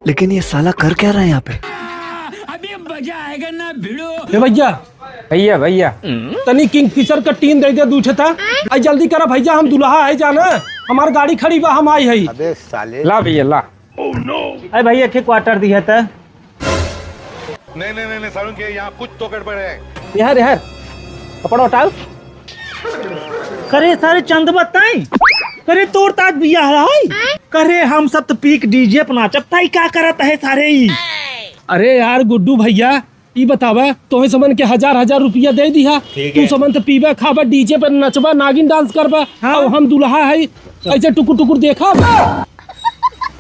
लेकिन ये साला कर क्या रहा है यहाँ पे? अभी मजा आएगा ना भिड़ो। ए भैया भैया भैया तनी किंगफिशर का टीन दे दे दूठे था। आई जल्दी करा भैया, हम दुल्हा है जाना, हमार गाड़ी खड़ी बा, हम आई है। अबे साले ला भैया ला। अरे भैया के क्वार्टर दिया था। नहीं सारुण के यहाँ कुछ तो गड़बड़ है। यार यार कपड़ा उठाओ। करे सारे चंद बताई करे तोड़ ताज बिया है। करे हम सब तो पीक डीजे अपना चपताई क्या करत है सारे ही। अरे यार गुड्डू भैया ई बतावा, तोहे समन के 1000 रुपया दे दिया, तू समन तो पीबा खाबा डीजे पर नचबा नागिन डांस करबा। हाँ। और हम दुल्हा है ऐसे टुकुर टुकुर देखा।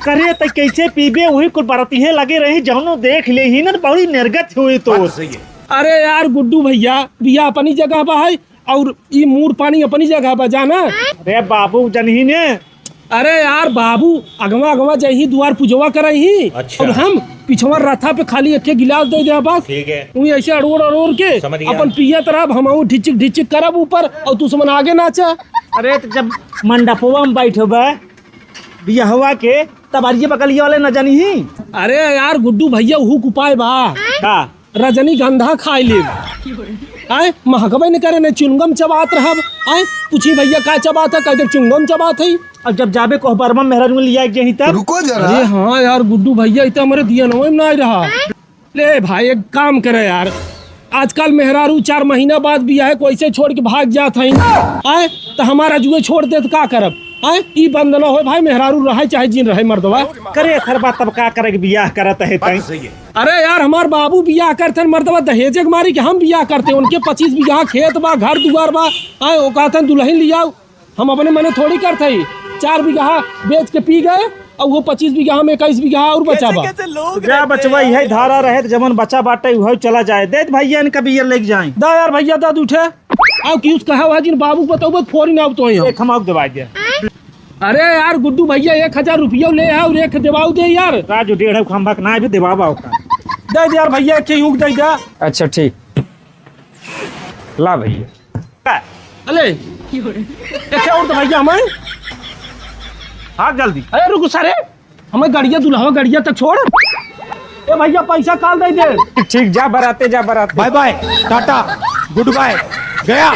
करे तो कैसे पीबे वही कुल बरती है लगे रही जौनो देख ले ही ना बड़ी निर्गत हुई तो। अरे यार गुड्डू भैया बिया अपनी जगह बा है और ई मूड पानी अपनी जगह बा जाना। अरे बाबू जनही ने। अरे यार बाबू अगवा अगवा जही द्वार पूजवा करही। अच्छा। और हम पिछवा रथा पे खाली एक गिलास दे दे बस। ठीक है। वही ऐसे अड़ोड़ के समझ गया। अपन पिया तरह हम ढिचिक ढिचिक करब ऊपर और तू समन आगे नाचा। अरे तो जब मंडपवा में बैठबे बियाहवा के तब आरिये बकलिया वाले न जानी ही। अरे यार गुड्डू भैया हुक उपाय बा, का रजनीगंधा खाई ले आए महकबे न करे न चुनगम चबात रहब। आए पूछी भैया का चबात है, कहते चुनगम चबात है। अब जब जाबे कोहबरमा मेहरारू में लिया जही तब। रुको जरा। अरे हाँ यार गुड्डू भैया इतना हमारे दिया नवे में नहीं रहा। ले भाई एक काम करे यार, आजकल मेहरारू 4 महीना बाद बिया है कोई से छोड़ के भाग जात है। आए तो हमारा जुए छोड़ दे तो का करब। आए ई बंद न हो भाई, मेहरारू रहे चाहे जिन रहे मर्दवा। करे खरबा तब का करे के बियाह करत है तई। अरे यार हमार बाबू बियाह करते मर्दवा दहेज के मारी के हम बियाह करते। उनके 25 बीघा खेत बा, घर दुआर बा। आए वो कहते दुल्हन लियाओ, हम अपने मने थोड़ी करते ही। 4 बीघा बेच के पी गए और वो 25 बीघा में 21 बीघा और बचा बा। जा बचवाई है धारा रहे तो जमन बचा बाटे वही चला जाए। दे भैया इनका बियर लेके जाए। दा यार भैया दा उठे आओ क्यों कहा हुआ जिन बाबू बताओ बस फोरी ना तो एक हम आग दबा दिया। अरे यार गुड्डू भैया 1000 रुपया ले आओ और एक देवाऊ दे यार। राजू 1.5 खंभा ना भी देवाबा का दे दे यार भैया के यूं दे दा। अच्छा ठीक ला भैया। अरे कैसे और तो भैया हमें हाँ जल्दी। अरे रुको सारे हमें गाड़िया दुल्हा गाड़िया तक छोड़। ए भैया पैसा काल दे दे। ठीक जा बराते जा बराते। Bye bye tata goodbye गया।